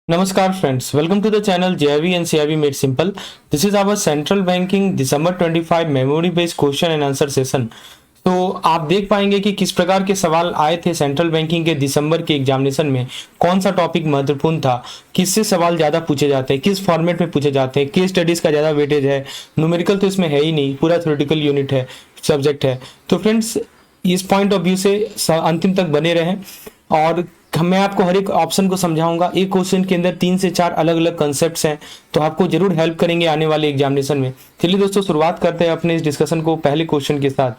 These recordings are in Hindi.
Namaskar friends, welcome to the channel JIV and CIV Made Simple. This is our Central Banking December 25 memory based question and answer session. तो आप देख पाएंगे कि किस प्रकार के सवाल आए थे सेंट्रल बैंकिंग के दिसंबर के एग्जामिनेशन में, कौन सा टॉपिक महत्वपूर्ण था, किससे सवाल ज़्यादा पूछे जाते हैं, किस फॉर्मेट में पूछे जाते हैं, केस स्टडीज़ का ज़्यादा वेटेज है, न्यूमेरिकल तो इसमें है ही नहीं, पूरा थ्योरेटिकल यूनिट है, सब्जेक्ट है। तो फ्रेंड्स इस पॉइंट ऑफ व्यू से अंतिम तक बने रहें और मैं आपको हर एक ऑप्शन को समझाऊंगा। एक क्वेश्चन के अंदर 3 से 4 अलग अलग कॉन्सेप्ट्स हैं, तो आपको जरूर हेल्प करेंगे आने वाले एग्जामिनेशन में। चलिए दोस्तों शुरुआत करते हैं अपने इस डिस्कशन को पहले क्वेश्चन के साथ।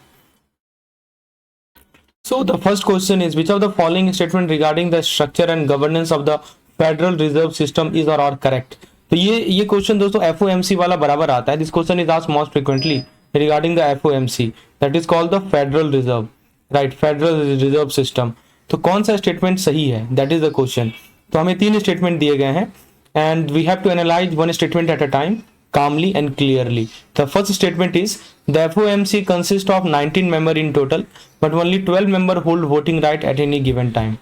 So the first question is, which of the following statement regarding the structure and governance of the Federal Reserve System is or are correct? तो ये क्वेश्चन दोस्तों FOMC वाला बराबर आता है। This question is asked most frequently regarding the FOMC, that is called the Federal Reserve, right? Federal Reserve System। तो कौन सा स्टेटमेंट सही है, दैट इज द क्वेश्चन। तो हमें 3 स्टेटमेंट दिए गए हैं and we have to analyse one statement at a time calmly and clearly. The first statement is, the FOMC consists of 19 members in total, but only 12 members hold voting right at any given time.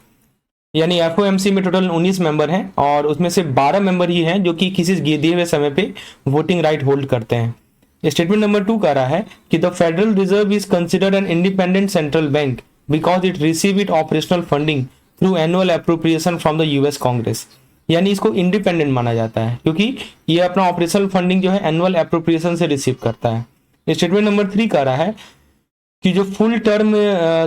यानी FOMC में टोटल 19 मेंबर हैं और उसमें से 12 मेंबर ही हैं जो कि किसी दिए हुए समय पे वोटिंग राइट होल्ड करते हैं। स्टेटमेंट नंबर 2 कह रहा है कि the federal reserve is considered an independent central bank because it receive it operational funding through annual appropriation from the US Congress. यानी इसको इंडिपेंडेंट माना जाता है क्योंकि ये अपना ऑपरेशनल फंडिंग जो है एनुअल अप्रोप्रिएशन से रिसीव करता है। स्टेटमेंट नंबर 3 कह रहा है कि जो फुल टर्म,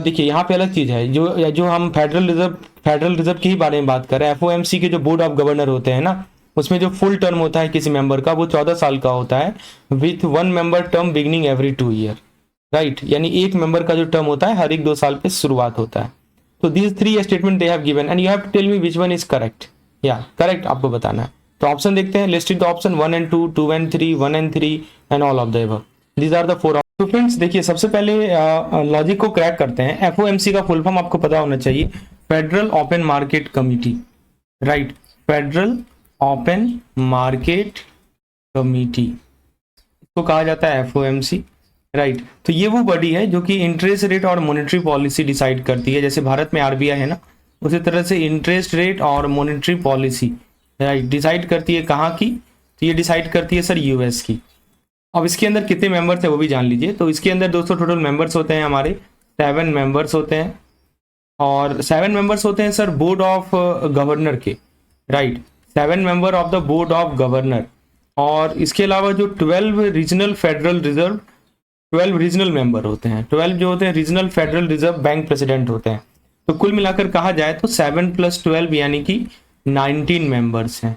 देखिए यहाँ पे अलग चीज है, जो हम फेडरल रिजर्व की ही बारे में बात कर रहे हैं। एफओएमसी के जो बोर्ड ऑफ गवर्नर होते हैं ना, उसमें जो फुल टर्म होता है किसी मेंबर का वो 14 साल का होता है, with 1 member term beginning every 2 year, right. यानी एक मेंबर का जो टर्म होता है हर एक 2 साल पे शुरुआत होता है। तो these 3 statement they have given and you have to tell me which one is correct. या करेक्ट आपको बताना है। तो ऑप्शन देखते हैं, listed the option 1 and 2, 2 and 3, 1 and 3 and all of the above. These are the 4। तो फ्रेंड्स देखिए सबसे पहले लॉजिक को क्रैक करते हैं। एफओएमसी का फुल फॉर्म आपको पता होना चाहिए, federal open market committee, right. Federal open market committee इसको कहा जाता है एफओएमसी, राइट। तो ये वो बॉडी है जो कि इंटरेस्ट रेट और मॉनेटरी पॉलिसी डिसाइड करती है। जैसे भारत में आरबीआई है ना, उसी तरह से इंटरेस्ट रेट और मॉनेटरी पॉलिसी, राइट, डिसाइड करती है कहाँ की? तो ये डिसाइड करती है सर यूएस की। अब इसके अंदर कितने मेंबर्स है वो भी जान लीजिए। तो इसके अंदर दोस्तों टोटल मेंबर्स होते हैं हमारे 7 मेंबर्स होते हैं और 7 मेंबर्स होते हैं सर बोर्ड ऑफ गवर्नर के, right. 7 member of the board of governor. और इसके अलावा जो 12 regional federal reserve, 12 regional member होते हैं। 12 जो होते हैं regional federal reserve bank president होते हैं। तो कुल मिलाकर कहा जाए तो 7 + 12 यानी कि 19 मेंबर्स हैं।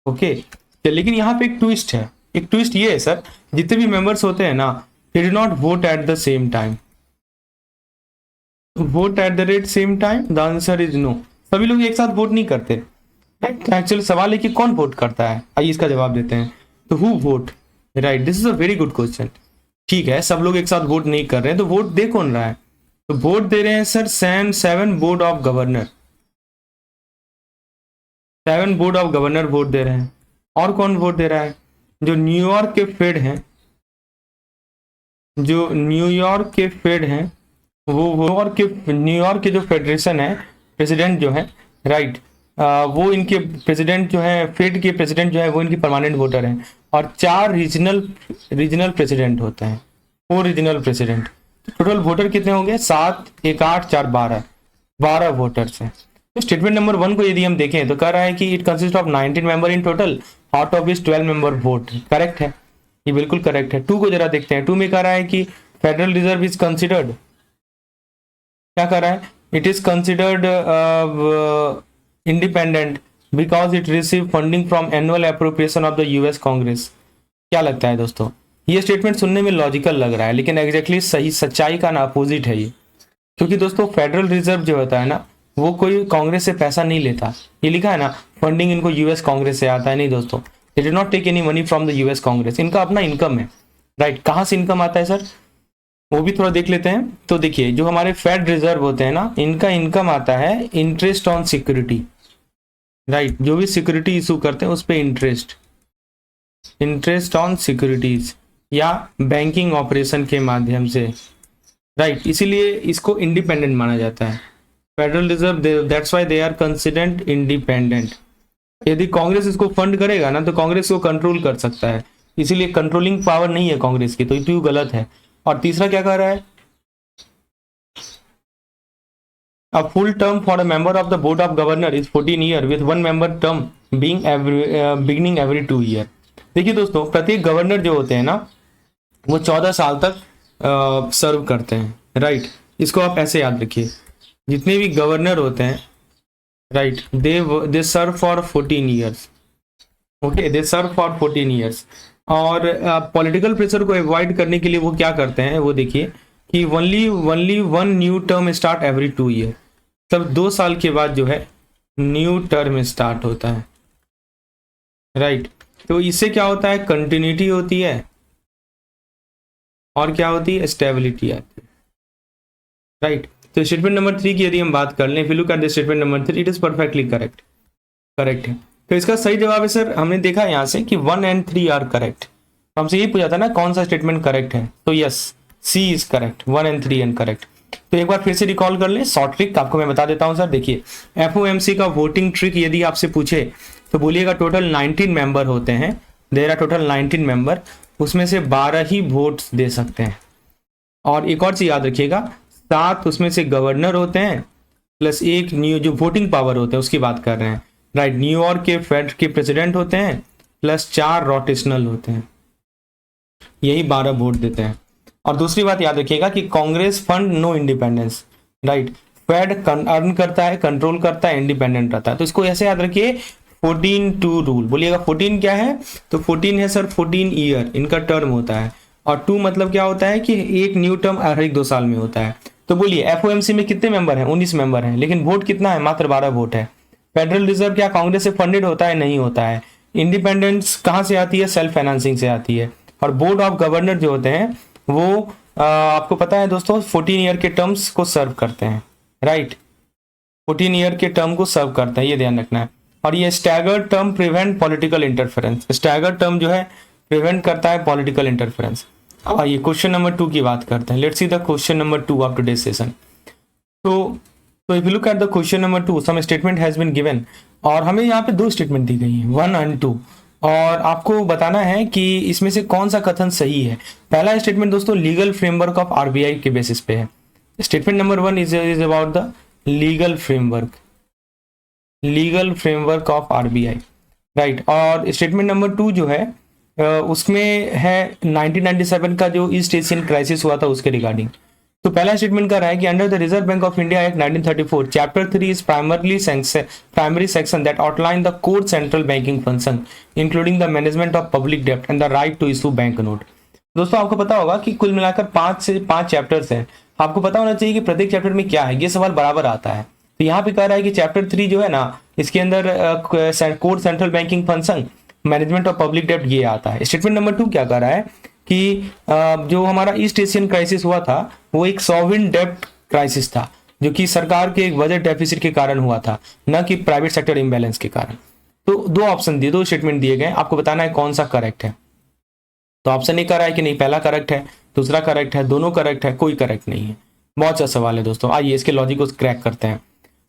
ओके, लेकिन यहाँ पे एक ट्विस्ट है। एक ट्विस्ट ये है सर, जितने भी मेंबर्स होते हैं ना, they do not vote at the same time. Vote at the rate same time, the answer is no. सभी लोग एक साथ वोट नहीं करते। एक्चुअली सवाल है कि कौन वोट करता है, आइए इसका जवाब देते हैं। तो who vote, right, this is a very good question. ठीक है, सब लोग एक साथ वोट नहीं कर रहे हैं, तो वोट दे कौन रहा है? तो वोट दे रहे हैं sir 7 board of governor. 7 board of governor vote दे रहे हैं। और कौन वोट दे रहा है? जो न्यूयॉर्क के फेड हैं, जो न्यूयॉर्क के फेड हैं वो न्यूयॉर्क के जो फेडरेशन है, प्रेसिडेंट जो है, राइट, वो इनके प्रेसिडेंट जो है, फेड के प्रेसिडेंट जो है वो इनकी परमानेंट वोटर हैं। और 4 रीजनल प्रेसिडेंट होते हैं, 4 रीजनल प्रेसिडेंट। टोटल वोटर कितने होंगे? 7, 1, 8, 4, 12 वोटर्स हैं। तो स्टेटमेंट नंबर 1 को यदि हम देखें तो कह रहा है कि it consist of 19 member in total, out of which 12 member vote. Correct है, ये बिल्कुल करेक्ट है। 2 को जरा देखते हैं। 2 में कह रहा है कि फेडरल रिजर्व इज कंसिडर्ड, क्या कह रहा है? It is considered independent because it receive funding from annual appropriation of the US Congress. क्या लगता है दोस्तों? ये स्टेटमेंट सुनने में लॉजिकल लग रहा है, लेकिन एग्जैक्टली सही सच्चाई का ना अपोजिट है ये। क्योंकि दोस्तों फेडरल रिजर्व जो होता है ना, वो कोई कांग्रेस से पैसा नहीं लेता। ये लिखा है ना, फंडिंग इनको यूएस कांग्रेस से आता है। नहीं दोस्तों, they did not take any money from the US Congress. इनका अपना इनकम है, राइट। कहाँ से इनकम आता है सर, वो भी थोड़ा देख लेते हैं। तो देखिए, जो हमारे फेड रिजर्व होते हैं ना, इनका इनकम आता है इंटरेस्ट ऑन सिक्योरिटी, राइट। जो भी सिक्योरिटी इशू करते हैं उस पर इंटरेस्ट ऑन सिक्योरिटीज या बैंकिंग ऑपरेशन के माध्यम से, राइट। इसीलिए इसको इंडिपेंडेंट माना जाता है Federal Reserve, that's why they are considered independent. यदि कांग्रेस इसको फंड करेगा ना तो कांग्रेस को कंट्रोल कर सकता है, इसीलिए कंट्रोलिंग पावर नहीं है कांग्रेस की, तो ये गलत है। और तीसरा क्या कह रहा है, A full term for a member of the board of governor is 14 year with one member term beginning every 2 year। देखिए दोस्तों, प्रत्येक गवर्नर जो होते हैं ना वो 14 साल तक सर्व करते हैं, राइट। इसको आप ऐसे याद रखिए, जितने भी गवर्नर होते हैं, right, they serve for 14 years, okay, they serve for 14 years. और पॉलिटिकल प्रेशर को अवॉइड करने के लिए वो क्या करते हैं, वो देखिए कि only one new term start every 2 year, तब 2 साल के बाद जो है न्यू टर्म स्टार्ट होता है, राइट। तो इससे क्या होता है, कंटिन्यूटी होती है और क्या होती है, स्टेबिलिटी आती है, राइट। तो स्टेटमेंट नंबर 3 की यदि हम बात कर लें, if you look at the statement number 3, it is perfectly correct है। तो इसका सही जवाब है सर, हमने देखा यहाँ से कि 1 and 3 आर करेक्ट। तो हमसे यही पूछा था ना कौन सा स्टेटमेंट करेक्ट है, तो yes, C is correct, 1 and 3 and correct. तो एक बार फिर से रिकॉल कर ले, शॉर्ट ट्रिक आपको मैं बता देता हूं सर। देखिए, एफओएमसी का वोटिंग ट्रिक यदि आपसे पूछे तो बोलिएगा टोटल 19 मेंबर होते हैं, देयर आर टोटल 19 मेंबर, उसमें से 12 ही वोट्स दे सकते हैं। और एक और चीज याद रखिएगा, 7 उसमें से गवर्नर होते हैं प्लस एक न्यू जो वोटिंग पावर होते हैं उसकी बात कर रहे हैं, राइट, न्यूयॉर्क के फेड के प्रेसिडेंट होते हैं प्लस 4 रोटेशनल होते हैं, यही 12 वोट देते हैं। और दूसरी बात याद रखिएगा कि Congress fund no independence, right, Fed earn करता है, कंट्रोल करता है, इंडिपेंडेंट रहता है। तो इसको ऐसे याद रखिए, 14-2 रूल। बोलिएगा 14 क्या है, तो 14 है सर 14 ईयर इनका टर्म होता है, और 2 मतलब क्या होता है कि एक न्यू टर्म हर एक 2 साल में होता है। तो बोलिए एफओएमसी में कितने मेंबर हैं, 19 मेंबर हैं, लेकिन वोट कितना है, मात्र 12 वोट है। फेडरल रिजर्व क्या कांग्रेस से फंडेड होता है, नहीं होता है। इंडिपेंडेंस कहां से आती है, सेल्फ फाइनेंसिंग से आती है। और बोर्ड ऑफ गवर्नर जो होते हैं वो आपको पता है दोस्तों 14 ईयर के टर्म्स को सर्व करते हैं, राइट, 14 ईयर के टर्म को सर्व करते हैं, ये ध्यान रखना है। और ये staggered term prevent political interference, staggered term जो है प्रिवेंट करता है पॉलिटिकल इंटरफेरेंस। अब आइए क्वेश्चन नंबर 2 की बात करते हैं। Let's see the question number 2 of today session. तो if you look at the question number 2, some statement has been given, और हमें यहाँ पे 2 स्टेटमेंट दी गई हैं, 1 and 2, और आपको बताना है कि इसमें से कौन सा कथन सही है। पहला स्टेटमेंट दोस्तों लीगल फ्रेमवर्क ऑफ आरबीआई के बेसिस पे है। Statement number 1 is about the legal framework of RBI, right. और स्टेटमेंट नंबर 2 जो है उसमें है 1997 का जो ईस्ट एशियन क्राइसिस हुआ था उसके रिगार्डिंग। तो पहला स्टेटमेंट कर रहा है कि under the Reserve Bank of India Act 1934 chapter 3 is primary section that outline the core central banking function including the management of public डेब्ट and the right to issue bank note. दोस्तों आपको पता होगा कि कुल मिलाकर 5 से 5 चैप्टर्स हैं। आपको पता होना चाहिए कि प्रत्येक चैप्टर में क्या है, ये सवाल बराबर आता है। तो यहाँ पे कह रहा है कि चैप्टर 3 जो है ना, इसके अंदर core central banking function, management of public डेब्ट ये आता है। स्टेटमेंट नंबर 2 क्या कह रहा है कि जो हमारा ईस्ट एशियन क्राइसिस हुआ था वो एक सॉवरेन डेब्ट क्राइसिस था, जो कि सरकार के एक बजट डेफिसिट के कारण हुआ था, न कि प्राइवेट सेक्टर इम्बैलेंस के कारण। तो 2 ऑप्शन दिए, 2 स्टेटमेंट दिए गए, आपको बताना है कौन सा करेक्ट है। तो ऑप्शन नहीं कर रहा है कि नहीं पहला करेक्ट है, दूसरा करेक्ट है, दोनों करेक्ट है, कोई करेक्ट नहीं है। बहुत अच्छा सवाल है दोस्तों, आइए इसके लॉजिक को क्रैक करते हैं।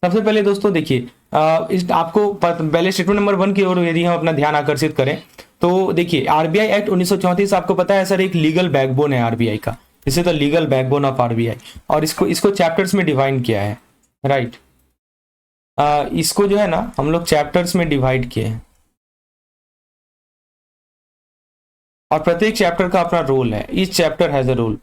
सबसे पहले दोस्तों देखिए, आपको पहले स्टेटमेंट नंबर 1 की ओर यदि हम अपना ध्यान आकर्षित करें तो देखिए आरबीआई एक्ट 1934 आपको पता है सर एक लीगल बैकबोन है आरबीआई का, इसे तो लीगल बैकबोन ऑफ आरबीआई, और इसको चैप्टर्स में डिवाइड किया है, राइट। इसको जो है ना हम लोग चैप्टर्स में डिवाइड किए हैं, और प्रत्येक चैप्टर का अपना रोल है, each chapter has a role.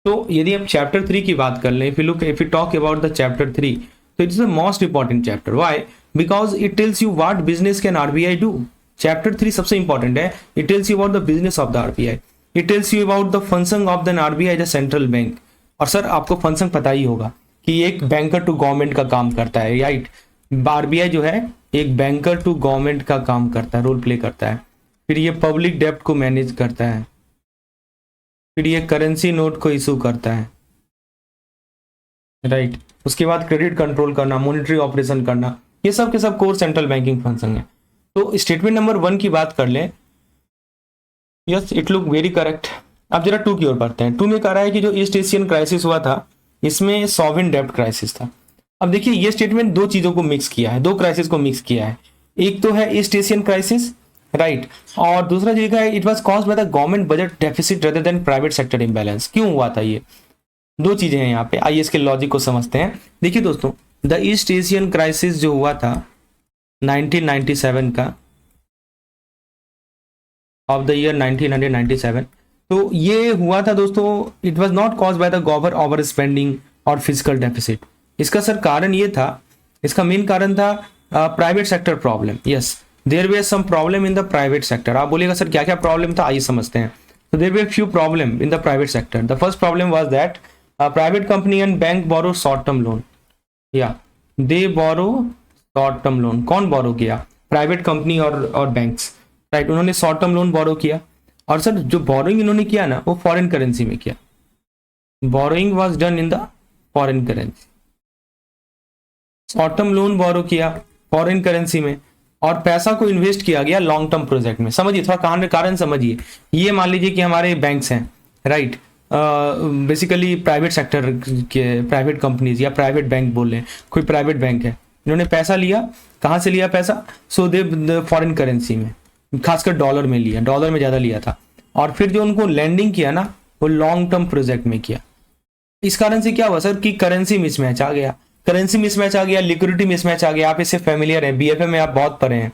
तो यदि हम चैप्टर 3 की बात कर लें, if you talk about the chapter 3, तो it is the most important chapter. Why? Because it tells you what business can RBI do. Chapter 3 सबसे इंपॉर्टेंट है, it tells you about the business of the RBI, it tells you about the function of the RBI as a central bank. और सर आपको फंक्शन पता ही होगा कि एक बैंकर टू गवर्नमेंट का काम करता है, राइट। आरबीआई जो है एक बैंकर टू गवर्नमेंट का काम करता है, रोल प्ले करता है। फिर ये पब्लिक डेब्ट को मैनेज करता है, फिर ये करेंसी नोट को इशू करता है, राइट। उसके बाद क्रेडिट कंट्रोल करना, मॉनेटरी ऑपरेशन करना, ये सब के सब कोर सेंट्रल बैंकिंग फंक्शन है। तो स्टेटमेंट नंबर 1 की बात कर लें, yes it look very correct. अब जरा 2 की ओर बढ़ते हैं। 2 में कह रहा है कि जो ईस्ट एशियन क्राइसिस हुआ था इसमें सॉवरेन डेब्ट क्राइसिस था। अब देखिए ये स्टेटमेंट 2 चीजों को मिक्स किया है, 2 क्राइसिस को मिक्स किया है। एक तो है ईस्ट एशियन क्राइसिस, राइट, और दूसरा जो है it was caused by the government budget deficit rather than private sector imbalance. क्यों हुआ था ये? दो चीजें हैं यहाँ पे, आइए इसके लॉजिक को समझते हैं। देखिए दोस्तों, द ईस्ट एशियन क्राइसिस जो हुआ था 1997 का, ऑफ द ईयर 1997, तो ये हुआ था दोस्तों, it was not caused by the government over spending और फिजिकल डेफिसिट। इसका सर कारण ये था, इसका मेन कारण था private sector problem. Yes, there were some problem in the private sector. आप बोलिएगा सर क्या क्या प्रॉब्लम था, आइए समझते हैं। तो there were few problem in the private sector. The first problem was that private company and bank borrow short term loan, या they borrow short term loan. कौन बोरो किया? प्राइवेट कंपनी और बैंक्स, राइट, उन्होंने शॉर्ट टर्म लोन बोरो किया। और सर जो बोरोइंग इन्होंने किया ना, वो फॉरेन करेंसी में किया। Borrowing was done in the foreign currency. Short term loan borrow किया फॉरेन करेंसी में, और पैसा को इन्वेस्ट किया गया लॉन्ग टर्म प्रोजेक्ट में। समझिए थोड़ा कारण समझिए। ये मान लीजिए कि हमारे बैंक्स हैं, राइट, बेसिकली प्राइवेट सेक्टर के प्राइवेट कंपनीज या प्राइवेट बैंक बोल लें, कोई प्राइवेट बैंक है, इन्होंने पैसा लिया। कहाँ से लिया पैसा? सो दे फॉरेन करेंसी में, खासकर डॉलर में लिया, डॉलर में ज़्यादा लिया था। और फिर जो उनको लैंडिंग किया ना, वो लॉन्ग टर्म प्रोजेक्ट में किया। इस कारण से क्या हुआ सर कि करेंसी मिसमैच आ गया, करेंसी मिसमैच आ गया, लिक्विडिटी मिसमैच आ गया। आप इससे फेमिलियर हैं, बीएफए में आप बहुत पढ़े हैं।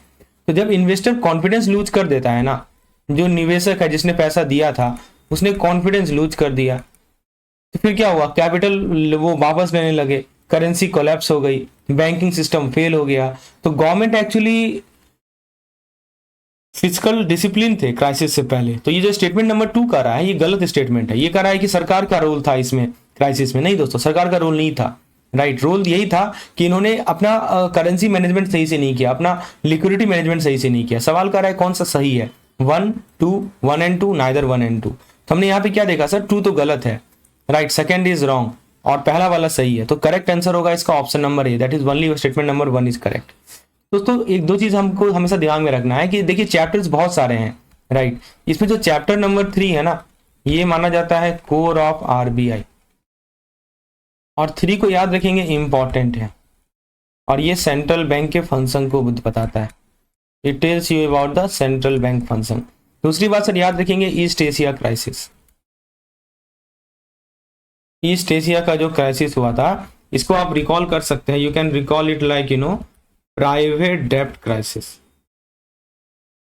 तो जब इन्वेस्टर कॉन्फिडेंस लूज कर देता है ना, जो निवेशक है जिसने पैसा दिया था, उसने कॉन्फिडेंस लूज कर दिया, तो फिर क्या हुआ? कैपिटल वो वापस लेने लगे, करेंसी कोलैप्स हो गई, बैंकिंग सिस्टम फेल हो गया। तो गवर्नमेंट एक्चुअली फिजिकल डिसिप्लिन थे क्राइसिस से पहले। तो ये जो स्टेटमेंट नंबर 2 कर रहा है, ये गलत स्टेटमेंट है। ये कह रहा है कि सरकार का रोल था इसमें, क्राइसिस में। नहीं दोस्तों, सरकार का रोल नहीं था, राइट। रोल यही था कि इन्होंने अपना करेंसी मैनेजमेंट सही से नहीं किया, अपना लिक्विडिटी मैनेजमेंट सही से नहीं किया। सवाल कर रहा है कौन सा सही है, 1 एंड 2, नाइदर 1 एंड 2। तो हमने यहाँ पे क्या देखा सर, 2 तो गलत है, राइट, सेकेंड इज रॉन्ग और पहला वाला सही है। तो करेक्ट आंसर होगा इसका option number A, that is only statement number 1 is correct. दोस्तों एक दो चीज हमको हमेशा दिमाग में रखना है कि देखिए चैप्टर्स बहुत सारे हैं, राइट। इसमें जो चैप्टर नंबर 3 है ना, ये माना जाता है कोर ऑफ आरबीआई, और 3 को याद रखेंगे इंपॉर्टेंट है, और ये सेंट्रल बैंक के फंक्शन को बताता है। It tells you about the central bank function. दूसरी बात सर याद रखेंगे east Asia crisis. East Asia का जो क्राइसिस हुआ था, इसको आप रिकॉल कर सकते हैं, you can recall it like private डेब्ट क्राइसिस।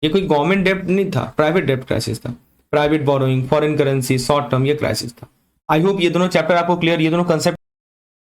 ये कोई गवर्नमेंट डेब्ट नहीं था, प्राइवेट डेब्ट क्राइसिस था। Private borrowing, foreign currency, short term, ये क्राइसिस था। आई होप ये दोनों चैप्टर आपको क्लियर, ये दोनों concept.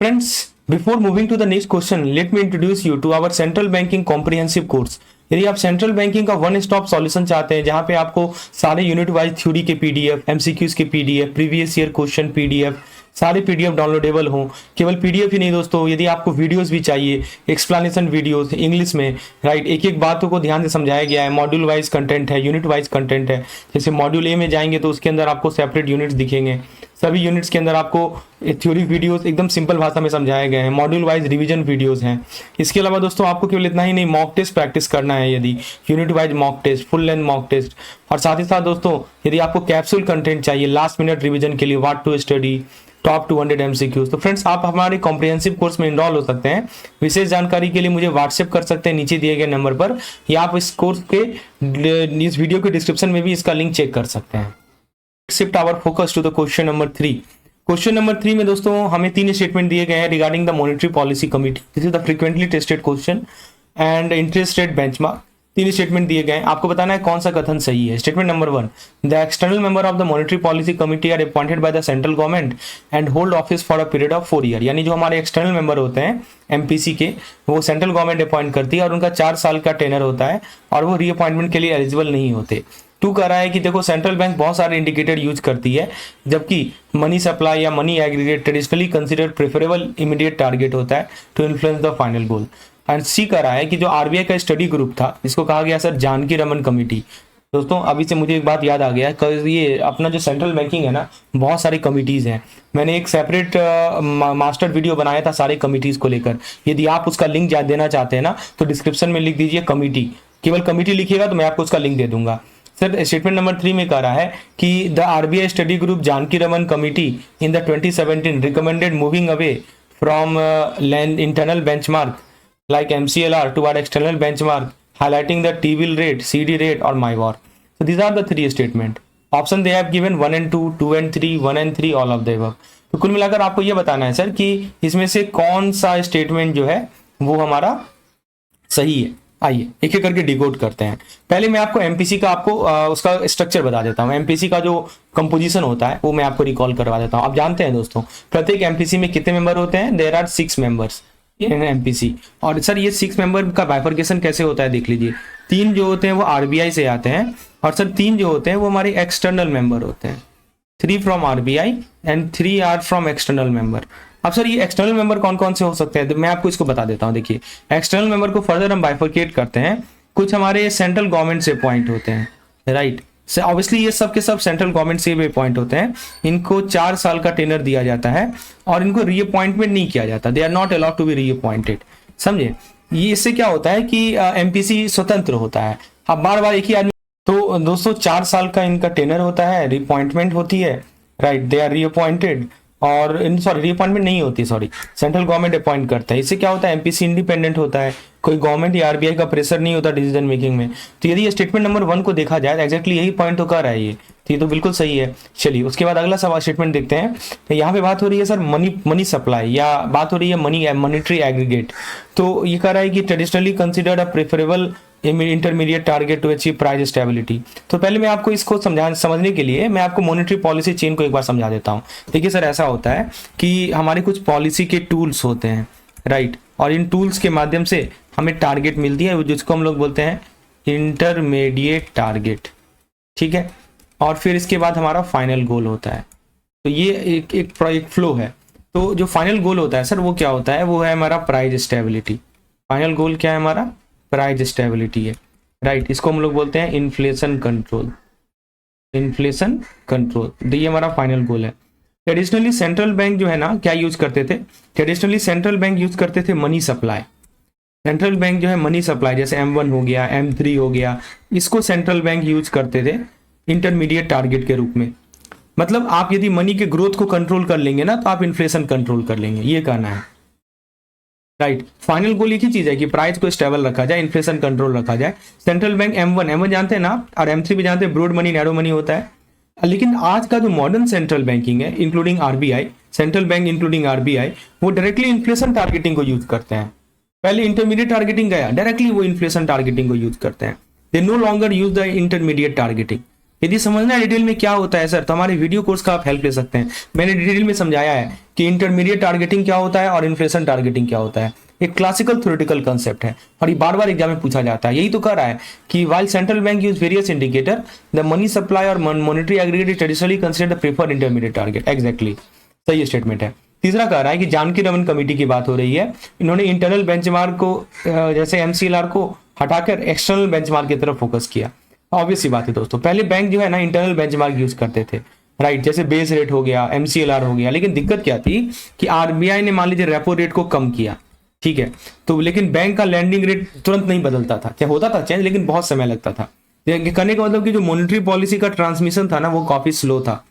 Friends, before moving to the next question, let me introduce you to our central banking comprehensive course. यदि आप सेंट्रल बैंकिंग का वन स्टॉप सॉल्यूशन चाहते हैं, जहां पे आपको सारे यूनिट वाइज थ्योरी के पीडीएफ, एमसीक्यूज के PDF, previous year question PDF, सारे पीडीएफ डाउनलोडेबल हो। केवल पीडीएफ ही नहीं दोस्तों, यदि आपको वीडियोस भी चाहिए, एक्सप्लेनेशन वीडियोस इंग्लिश में, राइट, एक एक बातों को ध्यान से समझाया गया है। मॉड्यूल वाइज कंटेंट है, यूनिट वाइज कंटेंट है। जैसे मॉड्यूल ए में जाएंगे तो उसके अंदर आपको सेपरेट यूनिट्स दिखेंगे, सभी यूनिट्स के अंदर आपको थ्योरी वीडियोस एकदम सिंपल भाषा में समझाए गए हैं। मॉड्यूल वाइज रिवीजन वीडियोस हैं। इसके अलावा दोस्तों आपको केवल इतना ही नहीं, मॉक टेस्ट प्रैक्टिस करना है, यदि unit wise mock test, full length mock test, और साथ ही साथ दोस्तों यदि आपको कैप्सूल कंटेंट चाहिए लास्ट मिनट रिवीजन के लिए, what to study, top 200 MCQs, तो फ्रेंड्स आप हमारे कॉम्प्रिहेंसिव कोर्स में इनरोल हो सकते हैं। विशेष जानकारी के लिए मुझे व्हाट्सएप कर सकते हैं नीचे दिए गए नंबर पर, या आप इस कोर्स के इस वीडियो के डिस्क्रिप्शन में भी इसका लिंक चेक कर सकते हैं। Shift our focus to the question number 3। Question number 3 में दोस्तों हमें 3 स्टेटमेंट दिए गए हैं regarding the monetary policy committee. This is the frequently tested question and interest rate benchmark. 3 statement दिए गए हैं, आपको बताना है कौन सा कथन सही है। Statement number 1, the external member of the monetary policy committee are appointed by the central government and hold office for a period of 4 year. यानी जो हमारे एक्सटर्नल मेंबर होते हैं एमपीसी के, वो सेंट्रल गवर्नमेंट अपॉइंट करती है और उनका 4 साल का टेनर होता है और वो रीअपॉइंटमेंट के लिए एलिजिबल नहीं होते। 2 कह रहा है कि देखो सेंट्रल बैंक बहुत सारे इंडिकेटर यूज करती है, जबकि मनी सप्लाई या money aggregate traditionally considered preferable immediate target होता है to influence the final goal. And C कह रहा है कि जो आरबीआई का स्टडी ग्रुप था, जिसको कहा गया सर जानकी रमन कमेटी। दोस्तों अभी से मुझे एक बात याद आ गया है, ये अपना जो सेंट्रल बैंकिंग है ना, बहुत सारी कमिटीज हैं। मैंने एक सेपरेट मास्टर वीडियो बनाया था सारे कमिटीज को लेकर। यदि आप उसका लिंक देना चाहते हैं ना, तो डिस्क्रिप्शन में लिख दीजिए कमिटी, केवल कमिटी लिखिएगा तो मैं आपको उसका लिंक दे दूंगा। सर स्टेटमेंट नंबर 3 में कह रहा है कि the RBI study group Janakiraman committee in the 2017 recommended moving away from internal benchmark like MCLR toward external benchmark highlighting the T-bill rate, CD rate or MIBOR. So these are the three statement. Option they have given 1 and 2, 2 and 3, 1 and 3, all of the above. तो कुल मिलाकर आपको ये बताना है सर कि इसमें से कौन सा स्टेटमेंट जो है वो हमारा सही है। आइए एक एक करके डिकोड करते हैं। पहले मैं आपको एमपीसी का उसका स्ट्रक्चर बता देता हूँ। एमपीसी का जो कंपोजिशन होता है वो मैं आपको रिकॉल करवा देता हूँ। आप जानते हैं दोस्तों प्रत्येक एमपीसी में कितने मेंबर होते हैं? There are 6 members in MPC. और सर ये 6 मेंबर का बाइफर्केशन कैसे होता है देख लीजिए। 3 जो होते हैं वो आरबीआई से आते हैं और सर 3 जो होते हैं वो हमारे एक्सटर्नल मेंबर होते हैं। 3 from RBI and 3 are from external member. अब सर ये एक्सटर्नल मेंबर कौन कौन से हो सकते हैं? तो मैं आपको इसको बता देता हूँ। देखिए एक्सटर्नल मेंबर को फर्दर हम बाइफर्केट करते हैं। कुछ हमारे सेंट्रल गवर्नमेंट से अपॉइंट होते हैं, राइट। ऑब्वियसली ये सब के सब सेंट्रल गवर्नमेंट से भी अपॉइंट होते हैं। इनको 4 साल का टेनर दिया जाता है और इनको रीअपॉइंटमेंट नहीं किया जाता। They are not allowed to be reappointed. समझे? ये इससे क्या होता है कि एमपीसी स्वतंत्र होता है। अब बार बार एक ही आदमी, तो दोस्तों 4 साल का इनका टेनर होता है, रीअपॉइंटमेंट होती है, राइट। दे आर रीअपॉइंटेड और सॉरी रीअपॉइंटमेंट नहीं होती, सॉरी सेंट्रल गवर्नमेंट अपॉइंट करता है। इससे क्या होता है एमपीसी इंडिपेंडेंट होता है, कोई गवर्नमेंट या आरबीआई का प्रेशर नहीं होता डिसीजन मेकिंग में। तो यदि स्टेटमेंट नंबर 1 को देखा जाए एग्जैक्टली यही पॉइंट तो कर रहा है ये तो बिल्कुल सही है। चलिए उसके बाद अगला सवाल स्टेटमेंट देखते हैं। तो यहाँ पे बात हो रही है सर मनी सप्लाई या बात हो रही है मॉनेटरी एग्रीगेट। तो ये कह रहा है कि traditionally considered a preferable intermediate target to achieve price stability. तो पहले मैं आपको इसको समझने के लिए मैं आपको मॉनेटरी पॉलिसी चेन को एक बार समझा देता हूँ। देखिए सर ऐसा होता है कि हमारे कुछ पॉलिसी के टूल्स होते हैं, राइट। और इन टूल्स के माध्यम से हमें टारगेट मिलती है जिसको हम लोग बोलते हैं इंटरमीडिएट टारगेट, ठीक है। और फिर इसके बाद हमारा फाइनल गोल होता है। तो ये एक फ्लो है। तो जो फाइनल गोल होता है सर वो क्या होता है? वो है हमारा प्राइस स्टेबिलिटी। फाइनल गोल क्या है हमारा? प्राइस स्टेबिलिटी है, राइट। इसको हम लोग बोलते हैं इन्फ्लेशन कंट्रोल। इन्फ्लेशन कंट्रोल ये हमारा फाइनल गोल है। ट्रेडिशनली सेंट्रल बैंक जो है ना क्या यूज करते थे? ट्रेडिशनली सेंट्रल बैंक यूज करते थे मनी सप्लाई। सेंट्रल बैंक जो है मनी सप्लाई जैसे M1 हो गया, M3 हो गया, इसको सेंट्रल बैंक यूज करते थे इंटरमीडिएट टारगेट के रूप में। मतलब आप यदि मनी के ग्रोथ को कंट्रोल कर लेंगे ना तो आप इन्फ्लेशन कंट्रोल कर लेंगे, ये कहना है, राइट। फाइनल गोल एक ही चीज है कि प्राइस को स्टेबल रखा जाए, इन्फ्लेशन कंट्रोल रखा जाए। सेंट्रल बैंक M1 जानते हैं ना, और M3 भी जानते हैं, ब्रॉड मनी नैरो मनी होता है। लेकिन आज का जो मॉडर्न सेंट्रल बैंकिंग है including RBI, central bank including RBI, वो डायरेक्टली इन्फ्लेशन टारगेटिंग को यूज करते हैं। पहले इंटरमीडिएट टारगेटिंग गया, डायरेक्टली वो इन्फ्लेशन टारगेटिंग को यूज करते हैं। They know longer use the intermediate targeting. यदि समझना है डिटेल में क्या होता है सर तो हमारे वीडियो कोर्स का आप हेल्प ले सकते हैं। मैंने डिटेल में समझाया है कि इंटरमीडिएट टारगेटिंग क्या होता है और इन्फ्लेशन टारगेटिंग क्या होता है। एक क्लासिकल थ्योरेटिकल कंसेप्ट है और ये बार बार एग्जाम में पूछा जाता है। यही तो कह रहा है कि while central bank use various indicator, the money supply और monetary aggregate is traditionally considered the preferred intermediate target. Exactly सही स्टेटमेंट है। तीसरा कह रहा है कि जानकी रमन कमेटी की बात हो रही है। इन्होंने इंटरनल बेंचमार्क को जैसे एमसीएलआर को हटाकर एक्सटर्नल बेंचमार्क की तरफ फोकस किया। ऑब्वियस सी बात है दोस्तों, पहले बैंक जो है ना इंटरनल बेंचमार्क यूज करते थे, राइट। जैसे बेस रेट हो गया, एमसीएलआर हो गया। लेकिन दिक्कत क्या थी कि आरबीआई ने मान लीजिए रेपो रेट को कम किया, ठीक है। तो लेकिन बैंक का लैंडिंग रेट तुरंत नहीं बदलता था, क्या होता था चेंज, लेकिन बहुत समय लगता था। करने का मतलब कि जो मॉनेटरी पॉलिसी का ट्रांसमिशन था ना वो काफी स्लो था,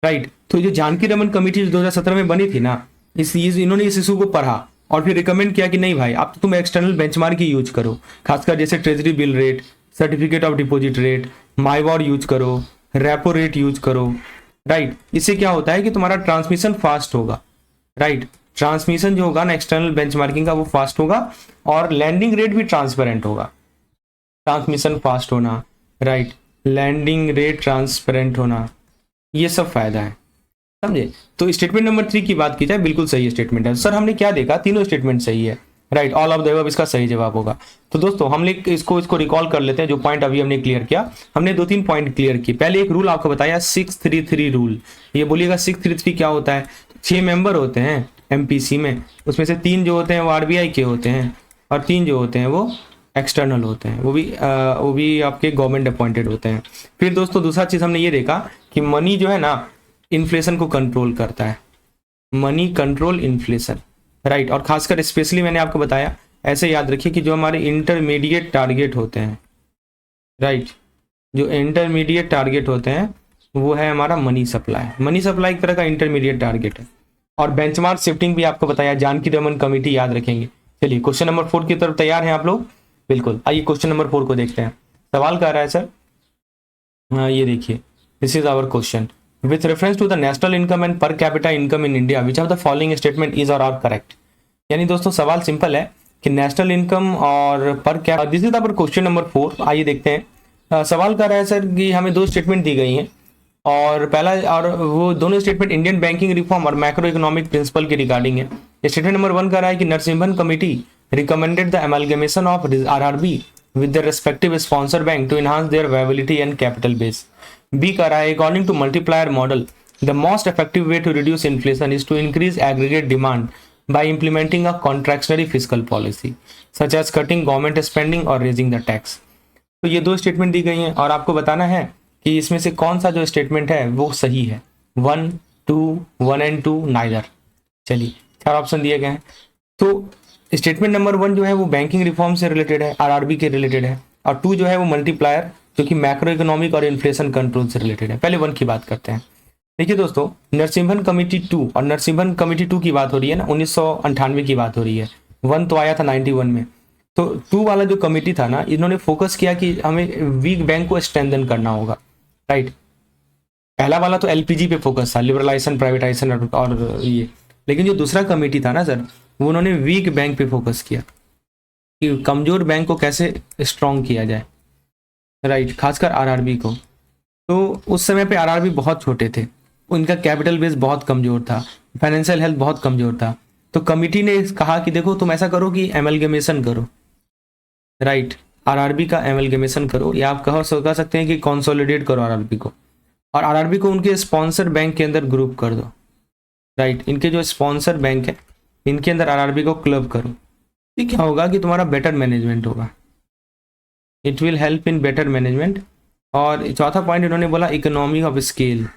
राइट। तो जो जानकी रमन कमेटी 2017 में बनी थी ना, इन्होंने इस इशू को पढ़ा और फिर रिकमेंड किया कि नहीं भाई अब तो तुम एक्सटर्नल बेंचमार्क ही यूज करो, खासकर जैसे treasury bill rate, certificate of deposit rate, MIBOR use करो, रेपो रेट यूज करो, राइट। इससे क्या होता है कि तुम्हारा ट्रांसमिशन फास्ट होगा, राइट। ट्रांसमिशन जो होगा ना एक्सटर्नल बेंचमार्किंग का वो फास्ट होगा और लैंडिंग रेट भी ट्रांसपेरेंट होगा। ट्रांसमिशन फास्ट होना, राइट, लैंडिंग रेट ट्रांसपेरेंट होना, ये सब फायदा है, समझे। तो स्टेटमेंट नंबर 3 की बात की जाए बिल्कुल सही स्टेटमेंट है। सर हमने क्या देखा, तीनों स्टेटमेंट सही है, right. All of the above इसका सही जवाब होगा। तो दोस्तों हम लोग इसको रिकॉल कर लेते हैं जो पॉइंट अभी हमने क्लियर किया। हमने 2-3 पॉइंट क्लियर किए। पहले एक रूल आपको बताया 633 रूल। ये बोलिएगा 633 क्या होता है? 6 मेंबर होते हैं एमपीसी में, उसमें से 3 जो होते हैं वो आरबीआई के होते हैं और 3 जो होते हैं वो एक्सटर्नल होते हैं, वो भी आपके गवर्नमेंट अपॉइंटेड होते हैं। फिर दोस्तों दूसरा चीज हमने ये देखा कि मनी जो है ना इन्फ्लेशन को कंट्रोल करता है, मनी कंट्रोल इन्फ्लेशन, राइट। और खासकर स्पेशली मैंने आपको बताया, ऐसे याद रखिए कि जो हमारे इंटरमीडिएट टारगेट होते हैं, राइट, जो इंटरमीडिएट टारगेट होते हैं वो है हमारा मनी सप्लाई। मनी सप्लाई एक तरह का इंटरमीडिएट टारगेट है। और बेंचमार्क शिफ्टिंग भी आपको बताया, जानकी रमन कमेटी याद रखेंगे। चलिए क्वेश्चन नंबर 4 की तरफ तैयार हैं आप लोग? बिल्कुल। आइए क्वेश्चन नंबर 4 को देखते हैं। सवाल कह रहा है सर, ये देखिए, this is our question, with reference to the national income and per capita income in India which of the following statement is or are correct. यानी दोस्तों सवाल सिंपल है कि नेशनल इनकम और per capita, this is our question number 4। आइए देखते हैं। सवाल कर रहा है सर कि हमें दो स्टेटमेंट दी गई हैं और पहला, और वो दोनों स्टेटमेंट इंडियन बैंकिंग रिफॉर्म और मैक्रो इकोनॉमिक प्रिंसिपल के रिगार्डिंग है। स्टेटमेंट नंबर 1 कह रहा है कि Narasimhan committee recommended the amalgamation of RRB with their respective sponsor bank to enhance their viability and capital base. B कह रहा है according to multiplier model, the most effective way to reduce inflation is to increase aggregate demand by implementing a contractionary fiscal policy, such as cutting government spending or raising the tax. तो ये दो स्टेटमेंट दी गई हैं और आपको बताना है कि इसमें से कौन सा जो स्टेटमेंट है वो सही है। 1, 2, 1 and 2 नाइदर। चलिए 4 ऑप्शन दिए गए हैं। तो स्टेटमेंट नंबर 1 जो है वो बैंकिंग रिफॉर्म से रिलेटेड है, आरआरबी के रिलेटेड है, और 2 जो है वो मल्टीप्लायर जो कि मैक्रो इकोनॉमिक और इन्फ्लेशन कंट्रोल से रिलेटेड है। पहले 1 की बात करते हैं। देखिए दोस्तों, नरसिम्हन कमेटी 2 और नरसिम्हन कमेटी 2 की बात हो रही है ना, 1998 की बात हो रही है। 1 तो आया था 91 में। तो 2 वाला जो कमेटी था ना, इन्होंने फोकस किया कि हमें वीक बैंक को स्ट्रेंथन करना होगा, राइट। पहला वाला तो एलपीजी पे फोकस था, लिबरलाइजेशन, प्राइवेटाइजेशन और ये। लेकिन जो दूसरा कमेटी था ना सर, वो उन्होंने वीक बैंक पे फोकस किया कि कमजोर बैंक को कैसे स्ट्रॉन्ग किया जाए, राइट, खासकर आरआरबी को। तो उस समय पे आरआरबी बहुत छोटे थे, उनका कैपिटल बेस बहुत कमजोर था, फाइनेंशियल हेल्थ बहुत कमजोर था। तो कमिटी ने कहा कि देखो तुम ऐसा करो कि एमलगमेशन करो, राइट, आरआरबी का एमलगमेशन करो, या आप कह सकते हैं कि कंसोलिडेट करो आरआरबी को, और आरआरबी को उनके स्पॉन्सर बैंक के अंदर ग्रुप कर दो, राइट। इनके जो स्पॉन्सर बैंक है इनके अंदर आरआरबी को क्लब करो। ये क्या होगा कि तुम्हारा बेटर मैनेजमेंट होगा, it will help in better management. और चौथा पॉइंट इन्होंने बोला इकोनॉमी ऑफ स्केल,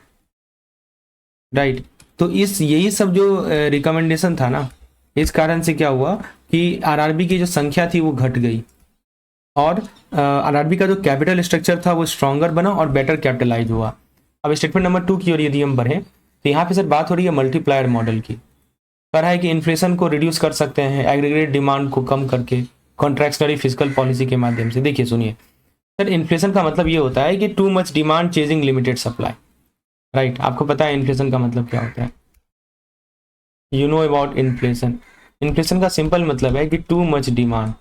राइट। तो इस यही सब जो रिकमेंडेशन था ना, इस कारण से क्या हुआ कि आरआरबी की जो संख्या थी वो घट गई और आरआरबी का जो कैपिटल स्ट्रक्चर था वो स्ट्रॉन्गर बना और बेटर कैपिटलाइज हुआ। अब स्टेटमेंट नंबर 2 की ओर यदि हम बढ़ें तो यहाँ पे सर बात हो रही है मल्टीप्लायर मॉडल की। कह रहा है कि इन्फ्लेशन को रिड्यूस कर सकते हैं एग्रीगेट डिमांड को कम करके कॉन्ट्रैक्शनरी फिजिकल पॉलिसी के माध्यम से। देखिए सुनिए सर, इन्फ्लेशन का मतलब ये होता है कि too much demand chasing limited supply, right. आपको पता है इन्फ्लेशन का मतलब क्या होता है, you know about inflation. Inflation का सिंपल मतलब है कि टू मच डिमांड,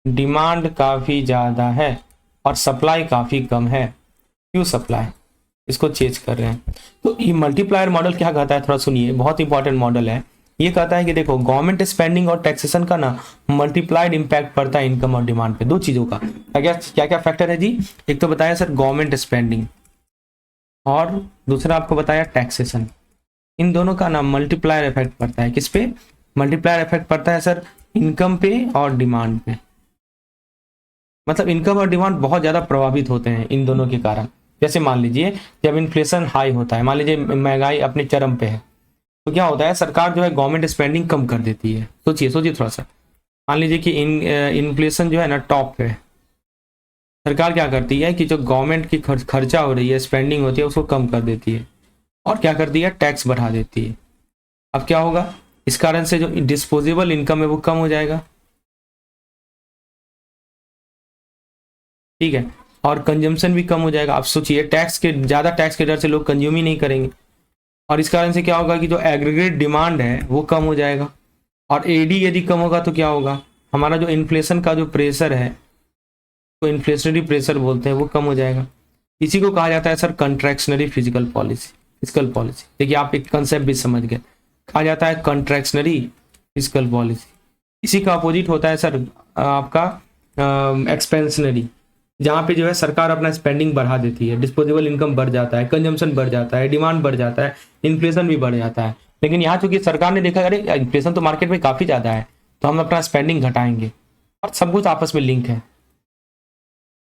डिमांड काफ़ी ज़्यादा है और सप्लाई काफ़ी कम है, क्यों सप्लाई इसको चेंज कर रहे हैं। तो ये मल्टीप्लायर मॉडल क्या कहता है, थोड़ा सुनिए, बहुत इंपॉर्टेंट मॉडल है। ये कहता है कि देखो गवर्नमेंट स्पेंडिंग और टैक्सेशन का ना मल्टीप्लाइड इंपैक्ट पड़ता है इनकम और डिमांड पे। दो चीज़ों का क्या क्या फैक्टर है जी, एक तो बताया सर गवर्नमेंट स्पेंडिंग और दूसरा आपको बताया टैक्सेशन। इन दोनों का ना मल्टीप्लायर इफेक्ट पड़ता है, किस पे, मल्टीप्लायर इफेक्ट पड़ता है सर इनकम पे और डिमांड पे। मतलब इनकम और डिमांड बहुत ज़्यादा प्रभावित होते हैं इन दोनों के कारण। जैसे मान लीजिए जब इन्फ्लेशन हाई होता है, मान लीजिए महंगाई अपने चरम पे है, तो क्या होता है सरकार जो है गवर्नमेंट स्पेंडिंग कम कर देती है। सोचिए थोड़ा सा, मान लीजिए कि इन्फ्लेशन जो है ना टॉप पे, सरकार क्या करती है कि जो गवर्नमेंट की खर्चा हो रही है, स्पेंडिंग होती है, उसको कम कर देती है और क्या करती है, टैक्स बढ़ा देती है। अब क्या होगा, इस कारण से जो डिस्पोजेबल इनकम है वो कम हो जाएगा, ठीक है, और कंजम्पशन भी कम हो जाएगा। आप सोचिए ज़्यादा टैक्स के डर से लोग कंज्यूम ही नहीं करेंगे और इस कारण से क्या होगा कि जो एग्रीगेट डिमांड है वो कम हो जाएगा और एडी यदि कम होगा तो क्या होगा, हमारा जो इन्फ्लेशन का जो प्रेशर है, तो इन्फ्लेशनरी प्रेशर बोलते हैं, वो कम हो जाएगा। इसी को कहा जाता है सर कंट्रैक्शनरी फिजिकल पॉलिसी। देखिए आप एक कंसेप्ट भी समझ गए, कहा जाता है कंट्रैक्शनरी फिजिकल पॉलिसी। इसी का अपोजिट होता है सर आपका एक्सपेंशनरी, जहाँ पे जो है सरकार अपना स्पेंडिंग बढ़ा देती है, डिस्पोजेबल इनकम बढ़ जाता है, कंजम्पशन बढ़ जाता है, डिमांड बढ़ जाता है, इन्फ्लेशन भी बढ़ जाता है। लेकिन यहाँ चूंकि सरकार ने देखा अरे इन्फ्लेशन तो मार्केट में काफ़ी ज़्यादा है तो हम अपना स्पेंडिंग घटाएंगे, और सब कुछ आपस में लिंक है।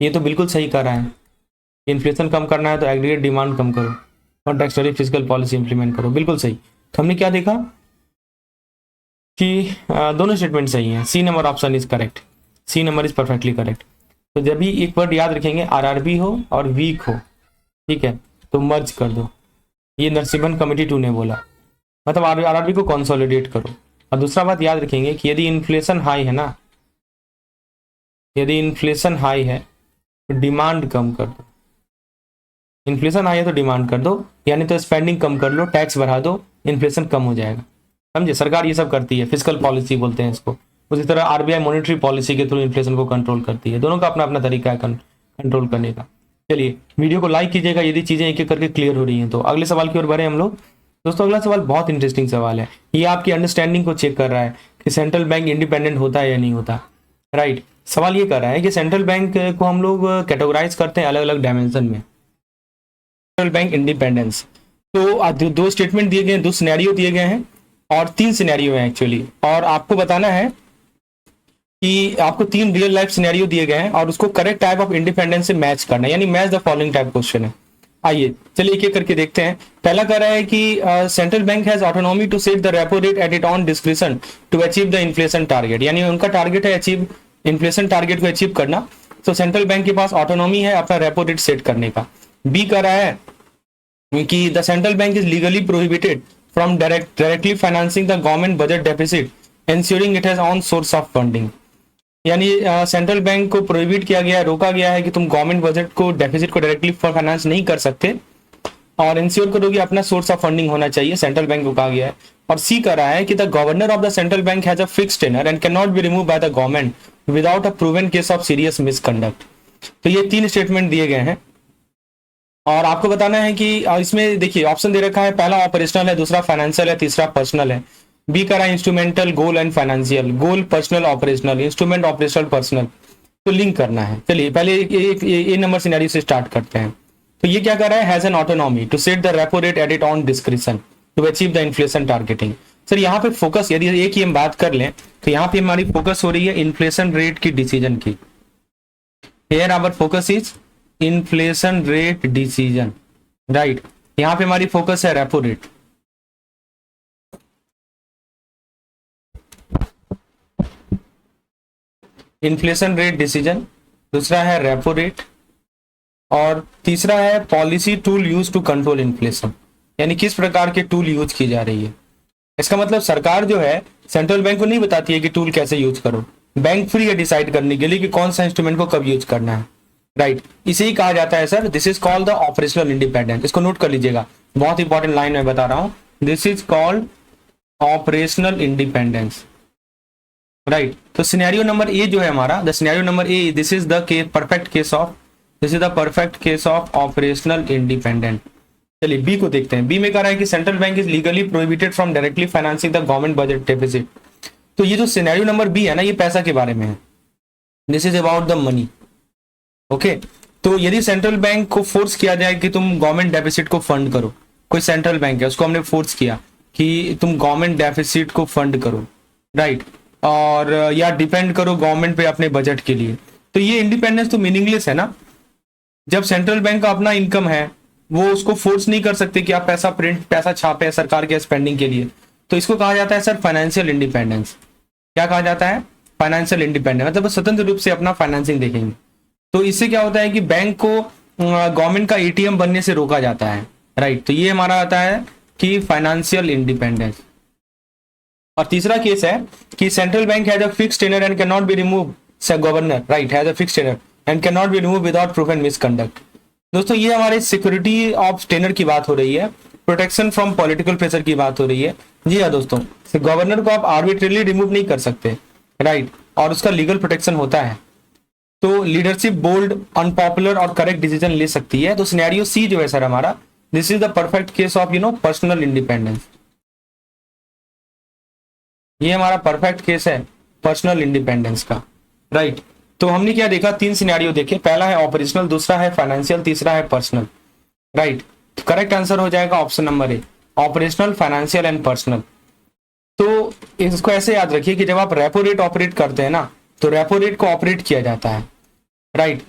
ये तो बिल्कुल सही कर रहा है, इन्फ्लेशन कम करना है तो एग्रीगेट डिमांड कम करो, कॉन्ट्रैक्शनरी फिजिकल पॉलिसी इंप्लीमेंट करो, बिल्कुल सही। तो हमने क्या देखा कि दोनों स्टेटमेंट सही हैं, C number option is correct, C number is perfectly correct. तो जब भी एक वर्ड याद रखेंगे आरआरबी हो और वीक हो, ठीक है, तो मर्ज कर दो, ये नरसिम्हन कमेटी 2 ने बोला, मतलब आरआरबी को कंसोलिडेट करो। और दूसरा बात याद रखेंगे कि यदि इन्फ्लेशन हाई है ना, यदि इन्फ्लेशन हाई है तो डिमांड कम कर दो, इन्फ्लेशन हाई है तो डिमांड कर दो, यानी तो स्पेंडिंग कम कर लो, टैक्स बढ़ा दो, इन्फ्लेशन कम हो जाएगा। समझे, सरकार ये सब करती है, फिजिकल पॉलिसी बोलते हैं इसको। उसी तरह आरबीआई मॉनेटरी पॉलिसी के थ्रू इन्फ्लेशन को कंट्रोल करती है। दोनों का अपना अपना तरीका है कंट्रोल करने का। चलिए वीडियो को लाइक कीजिएगा यदि चीजें एक एक करके क्लियर हो रही हैं तो। अगले सवाल की ओर बढ़े हम लोग। दोस्तों अगला सवाल बहुत इंटरेस्टिंग सवाल है, ये आपकी अंडरस्टैंडिंग को चेक कर रहा है कि सेंट्रल बैंक इंडिपेंडेंट होता है या नहीं होता। राइट, सवाल ये कर रहा है कि सेंट्रल बैंक को हम लोग कैटेगराइज करते हैं अलग अलग डायमेंशन में। सेंट्रल बैंक इंडिपेंडेंस, तो दो स्टेटमेंट दिए गए हैं, दो सिनेरियो दिए गए हैं और तीन सिनेरियो हैं एक्चुअली, और आपको बताना है कि आपको तीन रियल लाइफ सिनेरियो दिए गए हैं और उसको करेक्ट टाइप ऑफ इंडिपेंडेंस से मैच करना है, यानी match the following type question है। आइए चलिए एक एक करके देखते हैं। पहला कह रहा है कि central bank has autonomy to set the repo rate at it on discretion to achieve the inflation target, यानी उनका टारगेट है अचीव इन्फ्लेशन टारगेट को अचीव करना, तो सेंट्रल बैंक के पास ऑटोनॉमी है अपना रेपो रेट सेट करने का। बी कह रहा है कि the central bank is legally prohibited from directly financing the government budget deficit ensuring it has own source of funding, यानी सेंट्रल बैंक को प्रोहिबिट किया गया है, रोका गया है कि तुम गवर्नमेंट बजट को डेफिसिट को डायरेक्टली फाइनेंस नहीं कर सकते और इंश्योर करोगे अपना सोर्स ऑफ फंडिंग होना चाहिए, सेंट्रल बैंक को कहा गया है। और सी कर रहा है कि the governor of the central bank has a fixed tenure and can not be remove by the government without a proven case of serious misconduct. तो ये तीन स्टेटमेंट दिए गए हैं और आपको बताना है कि इसमें देखिए ऑप्शन दे रखा है, पहला ऑपरेशनल है, दूसरा फाइनेंशियल है, तीसरा पर्सनल है। बी करा instrumental, goal and financial, goal personal operational, instrument operational personal, तो लिंक करना है। चलिए पहले ए नंबर सिनेरियो से स्टार्ट करते हैं। तो ये क्या कर रहा है, has an autonomy to set the repo rate at it on discretion to achieve the inflation targeting. Sir यहाँ पे फोकस यदि एक ही हम बात कर लें तो यहाँ पे हमारी फोकस हो रही है इन्फ्लेशन रेट की डिसीजन की। Here our focus is inflation rate decision, right. यहाँ पे हमारी फोकस है repo rate. Inflation rate decision, दूसरा है रेपो रेट और तीसरा है policy tool use to control inflation, यानी किस प्रकार के टूल यूज की जा रही है। इसका मतलब सरकार जो है सेंट्रल बैंक को नहीं बताती है कि टूल कैसे यूज करो, बैंक फ्री है डिसाइड करने के लिए कि कौन सा इंस्ट्रूमेंट को कब यूज करना है, राइट। इसे ही कहा जाता है sir, this is called the operational independence. इसको नोट कर लीजिएगा, बहुत इंपॉर्टेंट लाइन में बता रहा हूं, this is called operational independence, right. तो सिनेरियो नंबर ए जो है हमारा, the scenario number A, this is the perfect case of, this is the perfect case of operational independent. चलिए बी को देखते हैं। बी में कह रहा है कि central bank is legally prohibited from directly financing the government budget deficit. तो ये जो सिनेरियो नंबर बी है ना, ये पैसा के बारे में है, this is about the money, okay. तो यदि सेंट्रल बैंक को फोर्स किया जाए कि तुम गवर्नमेंट डेफिसिट को फंड करो, कोई सेंट्रल बैंक है उसको हमने फोर्स किया कि तुम गवर्नमेंट डेफिसिट को फंड करो, राइट, और या डिपेंड करो गवर्नमेंट पे अपने बजट के लिए, तो ये इंडिपेंडेंस तो मीनिंगलेस है ना। जब सेंट्रल बैंक का अपना इनकम है वो उसको फोर्स नहीं कर सकते कि आप पैसा छापे सरकार के स्पेंडिंग के लिए, तो इसको कहा जाता है सर फाइनेंशियल इंडिपेंडेंस। क्या कहा जाता है, फाइनेंशियल इंडिपेंडेंस, मतलब स्वतंत्र रूप से अपना फाइनेंसिंग देखेंगे। तो इससे क्या होता है कि बैंक को गवर्नमेंट का एटीएम बनने से रोका जाता है, राइट। तो ये हमारा आता है कि फाइनेंशियल इंडिपेंडेंस। और तीसरा केस है कि central bank has a fixed tenure and can not be remove, governor, right, has a fixed tenure and can not be remove without proven misconduct. दोस्तों ये हमारे सिक्योरिटी ऑफ टेनर की बात हो रही है, प्रोटेक्शन फ्रॉम पॉलिटिकल प्रेशर की बात हो रही है। जी हाँ दोस्तों, गवर्नर को आप आर्बिट्रेरली रिमूव नहीं कर सकते, राइट, और उसका लीगल प्रोटेक्शन होता है। तो लीडरशिप बोल्ड, अनपॉपुलर और करेक्ट डिसीजन ले सकती है। तो सिनेरियो सी जो है सर हमारा, this is the perfect case of personal independence. ये हमारा परफेक्ट केस है पर्सनल इंडिपेंडेंस का, राइट। तो हमने क्या देखा, तीन सिनेरियो देखे, पहला है ऑपरेशनल, दूसरा है फाइनेंशियल, तीसरा है पर्सनल, राइट। तो करेक्ट आंसर हो जाएगा option number A, operational, financial and personal. तो इसको ऐसे याद रखिए कि जब आप रेपो रेट ऑपरेट करते हैं ना, तो रेपो रेट को ऑपरेट किया जाता है, राइट।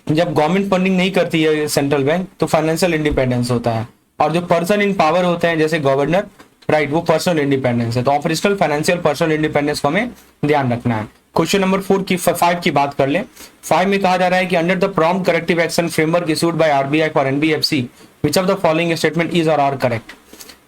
जब गवर्नमेंट फंडिंग नहीं करती है सेंट्रल बैंक तो फाइनेंशियल इंडिपेंडेंस होता है, और जो पर्सन इन पावर होते हैं जैसे गवर्नर, राइट, वो पर्सनल इंडिपेंडेंस है। तो ऑपरेशनल, फाइनेंशियल, पर्सनल इंडिपेंडेंस को हमें ध्यान रखना है। क्वेश्चन नंबर 5 की बात कर ले। 5 में कहा जा रहा है कि under the prompt corrective action framework issued by RBI for NBFC which of the following statement is or are correct.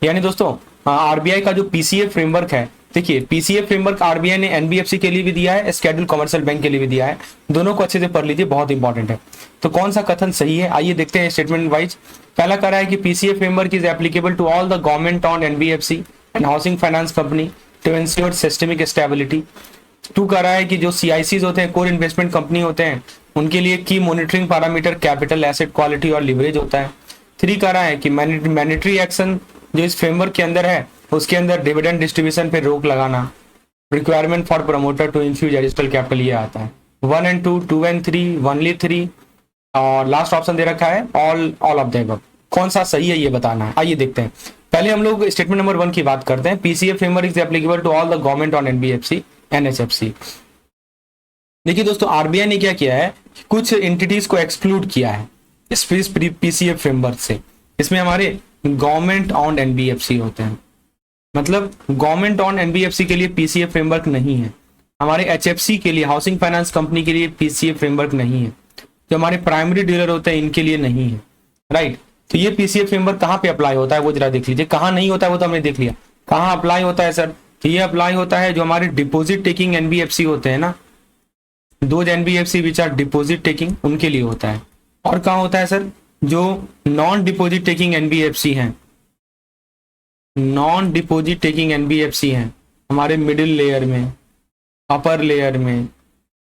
यानी दोस्तों आरबीआई का जो पीसीए फ्रेमवर्क है, देखिए पीसीए फ्रेमवर्क आरबीआई ने एनबीएफसी के लिए भी दिया है, शेड्यूल कमर्शियल बैंक के लिए भी दिया है, दोनों को अच्छे से पढ़ लीजिए, बहुत इंपॉर्टेंट है। तो कौन सा कथन सही है, आइए देखते हैं स्टेटमेंट वाइज। पहला कह रहा है कि PCA framework is applicable to all the government on NBFC and housing finance company to ensure systemic stability. 2 कह रहा है कि जो सीआईसीज होते हैं, कोर इन्वेस्टमेंट कंपनी होते हैं, उनके लिए की monitoring parameter capital, asset quality और लिवरेज होता है। 3 कह रहा है कि मैंडेटरी एक्शन जो इस फ्रेमवर्क के अंदर है, उसके अंदर डिविडेंड डिस्ट्रीब्यूशन पे रोक लगाना, requirement for promoter to infuse additional capital, ये आता है। 1 and 2, 2 and 3, ओनली 3, और लास्ट ऑप्शन दे रखा है ऑल ऑफ द अबव। कौन सा सही है ये बताना है, आइए देखते हैं। पहले हम लोग स्टेटमेंट नंबर 1 की बात करते हैं। PCA framework is applicable to all the government on NBFC NHFC. देखिए दोस्तों, आरबीआई ने क्या किया है, कुछ एंटिटीज को एक्सक्लूड किया है इस पीसीए फ्रेमवर्क से। इसमें हमारे गवर्नमेंट ऑन एनबीएफसी होते हैं, मतलब गवर्नमेंट ऑन एनबीएफसी के लिए पीसीए फ्रेमवर्क नहीं है। हमारे एचएफसी के लिए, हाउसिंग फाइनेंस कंपनी के लिए पीसीए फ्रेमवर्क नहीं है। जो हमारे प्राइमरी डीलर होते हैं, इनके लिए नहीं है, राइट। तो ये पीसीए फ्रेमवर्क कहाँ पे अप्लाई होता है वो जरा देख लीजिए। कहाँ नहीं होता है वो तो हमने देख लिया, कहाँ अप्लाई होता है सर। तो ये अप्लाई होता है जो हमारे डिपॉजिट टेकिंग एनबीएफसी होते हैं ना, those NBFC which are deposit taking, उनके लिए होता है। और कहाँ होता है सर, जो नॉन डिपॉजिट टेकिंग एनबीएफसी हैं, नॉन डिपॉजिट टेकिंग एनबीएफसी हैं हमारे मिडिल लेयर में, अपर लेयर में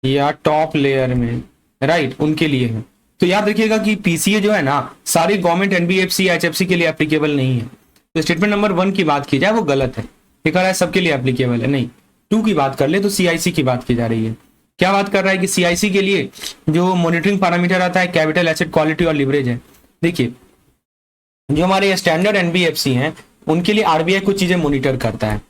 या टॉप लेयर में, राइट, उनके लिए है। तो याद रखिएगा कि पीसीए जो है ना, सारी गवर्नमेंट एनबीएफसी एचएफसी के लिए एप्लीकेबल नहीं है। तो स्टेटमेंट नंबर 1 की बात की जाए वो गलत है, ये कह रहा है सबके लिए एप्लीकेबल है, नहीं। 2 की बात कर ले तो सीआईसी की बात की जा रही है। क्या बात कर रहा है कि सीआईसी के लिए जो मॉनिटरिंग पैरामीटर आता है कैपिटल, एसेट क्वालिटी और लिवरेज है। देखिए जो हमारे स्टैंडर्ड एनबीएफसी हैं, उनके लिए आरबीआई कुछ चीजें मॉनिटर करता है,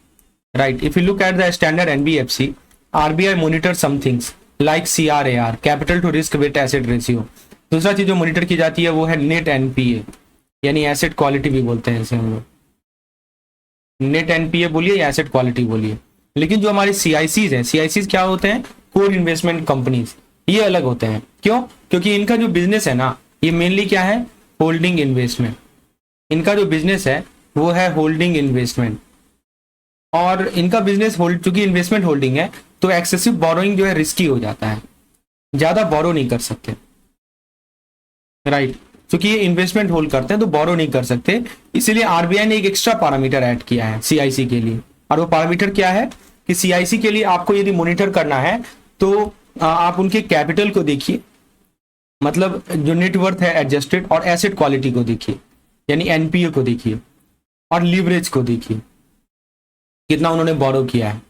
right. If you look at the standard NBFC, RBI monitor some things like CRAR, capital to risk weight asset ratio. दूसरा चीज जो मॉनिटर की जाती है वो है नेट एनपीए, यानी एसेट क्वालिटी भी बोलते हैं इसे हम लोग, नेट एनपीए बोलिए या एसेट क्वालिटी बोलिए। लेकिन जो हमारे सीआईसीज हैं, सीआईसीज क्या होते हैं, कोर इन्वेस्टमेंट कंपनीज, ये अलग होते हैं। क्यों? क्योंकि इनका जो बिजनेस है ना, ये मेनली क्या है, होल्डिंग इन्वेस्टमेंट। इनका जो बिजनेस है वो है होल्डिंग इन्वेस्टमेंट, और इनका बिजनेस होल्ड, चूंकि इन्वेस्टमेंट होल्डिंग है तो एक्सेसिव बोरोइंग जो है रिस्की हो जाता है, ज्यादा बोरो नहीं कर सकते, राइट। क्योंकि ये इन्वेस्टमेंट होल्ड करते हैं तो बोरो नहीं कर सकते, इसीलिए आरबीआई ने एक एक्स्ट्रा पैरामीटर ऐड किया है सीआईसी के लिए। और वो पैरामीटर क्या है कि सीआईसी के लिए आपको यदि मॉनिटर करना है तो आप उनके कैपिटल को देखिए, मतलब जो नेटवर्थ है एडजस्टेड, और एसेट क्वालिटी को देखिए यानी एनपीए को देखिए, और लीवरेज को देखिए कितना उन्होंने बोरो किया है,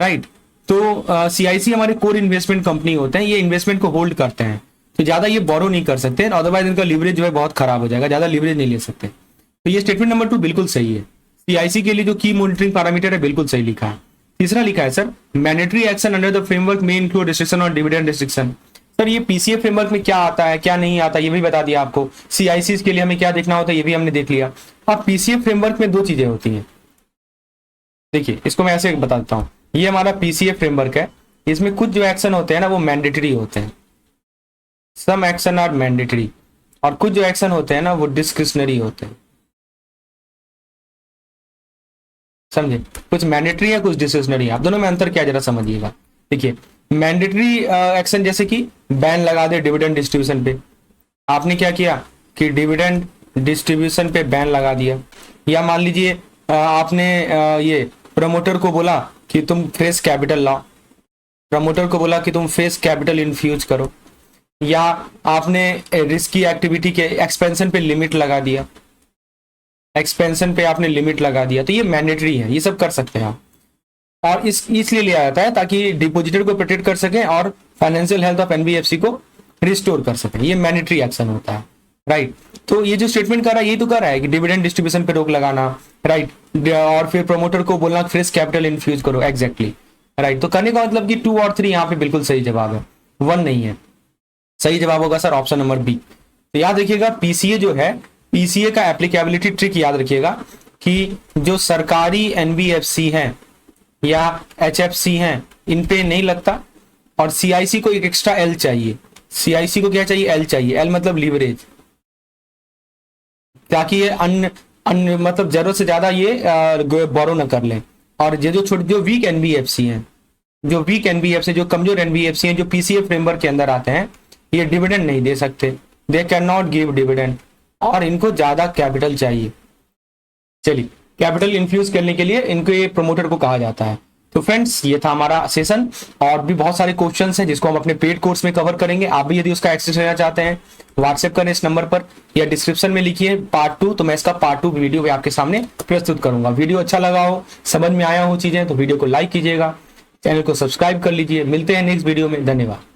राइट। तो सीआईसी हमारे कोर इन्वेस्टमेंट कंपनी होते हैं, ये इन्वेस्टमेंट को होल्ड करते हैं, तो ज्यादा ये बोरो नहीं कर सकते, अदरवाइज इनका लीवरेज जो है बहुत खराब हो जाएगा, ज्यादा लीवरेज नहीं ले सकते। तो ये स्टेटमेंट नंबर 2 बिल्कुल सही है। सीआईसी के लिए जो की मॉनिटरिंग पैरामीटर है बिल्कुल सही लिखा है। तीसरा लिखा है sir, mandatory action under the framework में इंक्लूड रिस्ट्रिक्शन और डिविडेंड रिस्ट्रिक्शन। सर ये पीसीए फ्रेमवर्क में क्या आता है क्या नहीं आता ये भी बता दिया आपको। सीआईसी के लिए हमें क्या देखना होता है ये भी हमने देख लिया। अब पीसीए फ्रेमवर्क में 2 चीजें होती हैं, देखिए इसको मैं ऐसे बताता हूँ। ये हमारा पीसीए फ्रेमवर्क है, इसमें कुछ जो एक्शन होते हैं ना वो मैंडेटरी होते हैं, सम एक्शन आर मैंडेटरी, और कुछ जो एक्शन होते हैं ना वो डिस्क्रिशनरी होते हैं, समझे। कुछ मैंडेटरी है कुछ डिस्क्रिशनरी है, आप दोनों में अंतर क्या जरा समझिएगा। देखिए मैंडेटरी एक्शन जैसे कि बैन लगा दे डिविडेंड डिस्ट्रीब्यूशन पे, आपने क्या किया कि डिविडेंड डिस्ट्रीब्यूशन पे बैन लगा दिया, या मान लीजिए आपने ये प्रमोटर को बोला कि तुम फ्रेश कैपिटल लाओ, प्रमोटर को बोला कि तुम फ्रेश कैपिटल इन्फ्यूज करो, या आपने रिस्की एक्टिविटी के एक्सपेंशन पे लिमिट लगा दिया, एक्सपेंशन पे आपने लिमिट लगा दिया, तो ये मैंडेटरी है, ये सब कर सकते हैं आप। और इसलिए लिया जाता है ताकि डिपॉजिटर को प्रोटेक्ट कर सकें और फाइनेंशियल हेल्थ ऑफ एनबीएफसी को रिस्टोर कर सकें, ये मैंडेटरी एक्शन होता है, राइट। तो ये जो स्टेटमेंट कर रहा है यही तो कर रहा है कि डिविडेंड डिस्ट्रीब्यूशन पे रोक लगाना, राइट, और फिर प्रमोटर को बोलना फ्रेश कैपिटल इन्फ्यूज करो, एग्जैक्टली, राइट। तो करने का मतलब कि 2 और 3 यहाँ पे बिल्कुल सही जवाब है, 1 नहीं है। सही जवाब होगा सर ऑप्शन नंबर बी। तो याद रखिएगा पीसीए जो है, पीसीए का एप्लीकेबिलिटी ट्रिक याद रखिएगा कि जो सरकारी एनबीएफसी हैं या एचएफसी हैं इन पे नहीं लगता, और सीआईसी को एक एक्स्ट्रा एल चाहिए। सीआईसी को क्या चाहिए, एल चाहिए, एल मतलब लीवरेज, ताकि ये अन्य मतलब जरूरत से ज्यादा ये बोरो न कर लें। और ये जो वीक एनबीएफसी हैं, जो वीक एनबीएफसी, जो कमजोर एनबीएफसी हैं, जो पीसीए फ्रेमवर्क के अंदर आते हैं, ये डिविडेंड नहीं दे सकते, they can not give dividend, और इनको ज्यादा कैपिटल चाहिए। चलिए, कैपिटल इन्फ्यूज करने के लिए इनको ये प्रमोटर को कहा जाता है। तो फ्रेंड्स, ये था हमारा सेशन, और भी बहुत सारे क्वेश्चंस हैं जिसको हम अपने पेड कोर्स में कवर करेंगे। आप भी यदि उसका एक्सेस लेना चाहते हैं, व्हाट्सएप करें इस नंबर पर, या डिस्क्रिप्शन में लिखिए पार्ट 2, तो मैं इसका पार्ट 2 वीडियो भी आपके सामने प्रस्तुत करूंगा। वीडियो अच्छा लगा हो, समझ में आया हो चीजें, तो वीडियो को लाइक कीजिएगा, चैनल को सब्सक्राइब कर लीजिए। मिलते हैं नेक्स्ट वीडियो में, धन्यवाद।